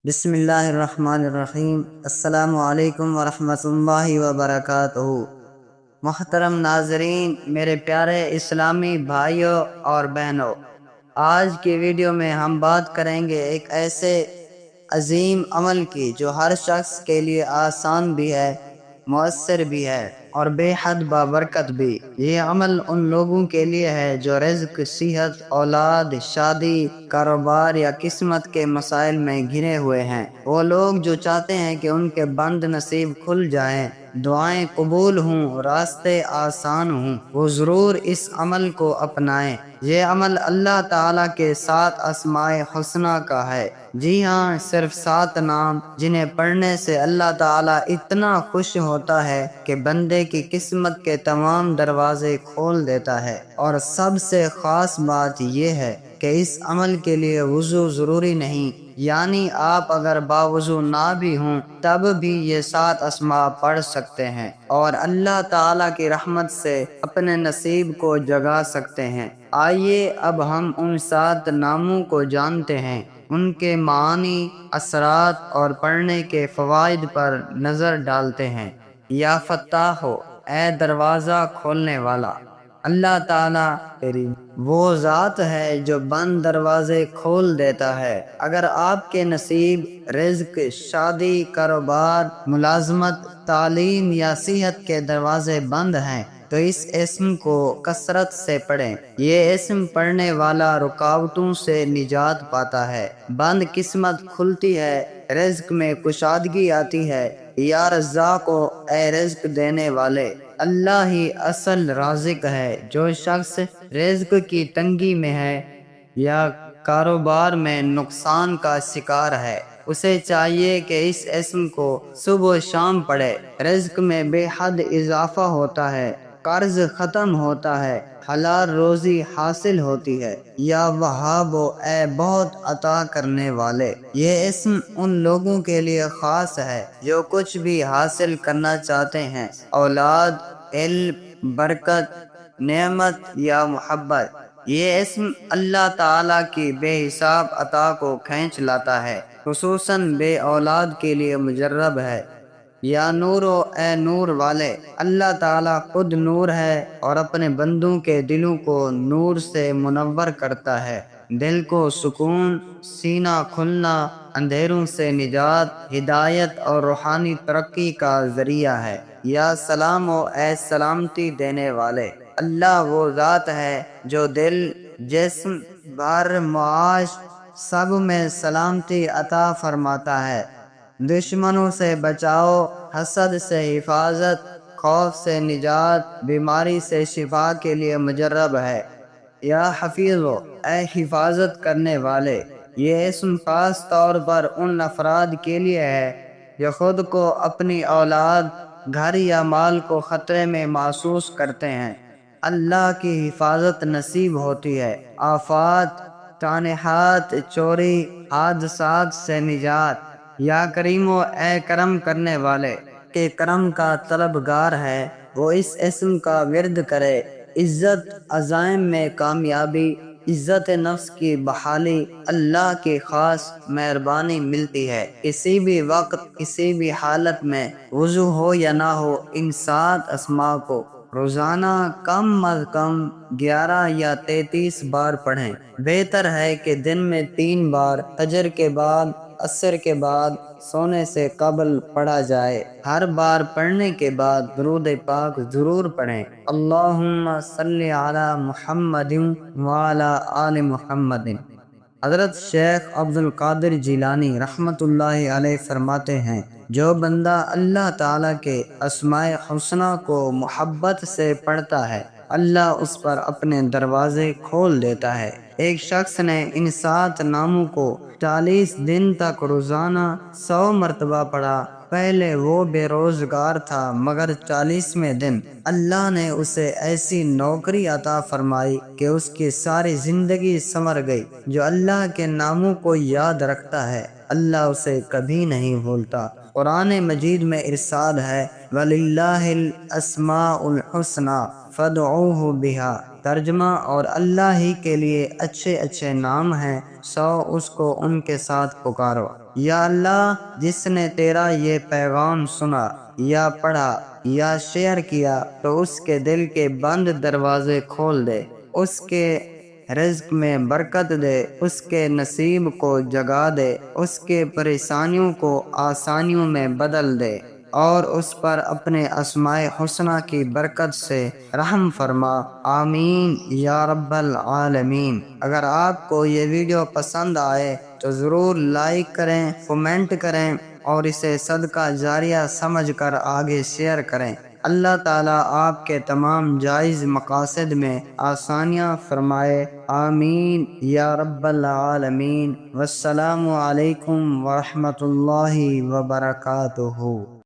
بسم اللہ الرحمن الرحیم۔ السلام علیکم ورحمۃ اللہ وبرکاتہ۔ محترم ناظرین، میرے پیارے اسلامی بھائیوں اور بہنوں، آج کی ویڈیو میں ہم بات کریں گے ایک ایسے عظیم عمل کی جو ہر شخص کے لیے آسان بھی ہے، مؤثر بھی ہے اور بے حد بابرکت بھی۔ یہ عمل ان لوگوں کے لیے ہے جو رزق، صحت، اولاد، شادی، کاروبار یا قسمت کے مسائل میں گھرے ہوئے ہیں۔ وہ لوگ جو چاہتے ہیں کہ ان کے بند نصیب کھل جائیں، دعائیں قبول ہوں، راستے آسان ہوں، وہ ضرور اس عمل کو اپنائیں۔ یہ عمل اللہ تعالیٰ کے 7 اسماء حسنہ کا ہے۔ جی ہاں، صرف 7 نام جنہیں پڑھنے سے اللہ تعالیٰ اتنا خوش ہوتا ہے کہ بندے کی قسمت کے تمام دروازے کھول دیتا ہے۔ اور سب سے خاص بات یہ ہے کہ اس عمل کے لیے وضو ضروری نہیں، یعنی آپ اگر باوضو نہ بھی ہوں تب بھی یہ 7 اسماء پڑھ سکتے ہیں اور اللہ تعالیٰ کی رحمت سے اپنے نصیب کو جگا سکتے ہیں۔ آئیے اب ہم ان 7 ناموں کو جانتے ہیں، ان کے معانی، اثرات اور پڑھنے کے فوائد پر نظر ڈالتے ہیں۔ یا فتاح ہو، اے دروازہ کھولنے والا، اللہ تعالیٰ وہ ذات ہے جو بند دروازے کھول دیتا ہے۔ اگر آپ کے نصیب، رزق، شادی، کاروبار، ملازمت، تعلیم یا صحت کے دروازے بند ہیں تو اس اسم کو کثرت سے پڑھیں۔ یہ اسم پڑھنے والا رکاوٹوں سے نجات پاتا ہے، بند قسمت کھلتی ہے، رزق میں کشادگی آتی ہے۔ یا رزاق، اے رزق دینے والے، اللہ ہی اصل رازق ہے۔ جو شخص رزق کی تنگی میں ہے یا کاروبار میں نقصان کا شکار ہے، اسے چاہیے کہ اس اسم کو صبح و شام پڑھے۔ رزق میں بے حد اضافہ ہوتا ہے، قرض ختم ہوتا ہے، حلال روزی حاصل ہوتی ہے۔ یا وہاب، اے بہت عطا کرنے والے، یہ اسم ان لوگوں کے لیے خاص ہے جو کچھ بھی حاصل کرنا چاہتے ہیں، اولاد، علم، برکت، نعمت یا محبت۔ یہ اسم اللہ تعالیٰ کی بے حساب عطا کو کھینچ لاتا ہے، خصوصاً بے اولاد کے لیے مجرب ہے۔ یا نور، اے نور والے، اللہ تعالیٰ خود نور ہے اور اپنے بندوں کے دلوں کو نور سے منور کرتا ہے۔ دل کو سکون، سینہ کھلنا، اندھیروں سے نجات، ہدایت اور روحانی ترقی کا ذریعہ ہے۔ یا سلام، اے سلامتی دینے والے، اللہ وہ ذات ہے جو دل، جسم، گھر، معاش سب میں سلامتی عطا فرماتا ہے۔ دشمنوں سے بچاؤ، حسد سے حفاظت، خوف سے نجات، بیماری سے شفا کے لیے مجرب ہے۔ یا حفیظ، اے حفاظت کرنے والے، یہ اسم خاص طور پر ان افراد کے لیے ہے جو خود کو، اپنی اولاد، گھر یا مال کو خطرے میں محسوس کرتے ہیں۔ اللہ کی حفاظت نصیب ہوتی ہے۔ آفات، سانحات، چوری، حادثات سے نجات۔ یا کریم، اے کرم کرنے والے، کہ کرم کا طلبگار ہے وہ اس اسم کا ورد کرے۔ عزت، عزائم میں کامیابی، عزت نفس کی بحالی، اللہ کی خاص مہربانی ملتی ہے۔ کسی بھی وقت، کسی بھی حالت میں، وضو ہو یا نہ ہو، ان 7 اسماء کو روزانہ کم از کم 11 یا 33 بار پڑھیں۔ بہتر ہے کہ دن میں 3 بار، فجر کے بعد، عصر کے بعد، سونے سے قبل پڑھا جائے۔ ہر بار پڑھنے کے بعد درود پاک ضرور پڑھیں۔ اللہم صلی علی محمد وعلی آل محمد۔ حضرت شیخ عبد القادر جیلانی رحمۃ اللہ علیہ فرماتے ہیں، جو بندہ اللہ تعالیٰ کے اسماء حسنہ کو محبت سے پڑھتا ہے، اللہ اس پر اپنے دروازے کھول دیتا ہے۔ ایک شخص نے ان 7 ناموں کو 40 دن تک روزانہ 100 مرتبہ پڑھا۔ پہلے وہ بے روزگار تھا، مگر 40ویں دن اللہ نے اسے ایسی نوکری عطا فرمائی کہ اس کی ساری زندگی سنور گئی۔ جو اللہ کے ناموں کو یاد رکھتا ہے، اللہ اسے کبھی نہیں بھولتا۔ قرآن مجید میں ارشاد ہے، وَلِلَّهِ الْأَسْمَاءُ الْحُسْنَى فَادْعُوهُ بِهَا۔ ترجمہ، اور اللہ ہی کے لیے اچھے اچھے نام ہیں، سو اس کو ان کے ساتھ پکارو۔ یا اللہ جس نے تیرا یہ پیغام سنا یا پڑھا یا شیئر کیا تو اس کے دل کے بند دروازے کھول دے، اس کے رزق میں برکت دے، اس کے نصیب کو جگا دے، اس کے پریشانیوں کو آسانیوں میں بدل دے، اور اس پر اپنے اسماء حسنہ کی برکت سے رحم فرما، آمین یا رب العالمین۔ اگر آپ کو یہ ویڈیو پسند آئے تو ضرور لائک کریں، کمنٹ کریں اور اسے صدقہ جاریہ سمجھ کر آگے شیئر کریں۔ اللہ تعالیٰ آپ کے تمام جائز مقاصد میں آسانیاں فرمائے، آمین یا رب العالمین۔ والسلام علیکم ورحمۃ اللہ وبرکاتہ۔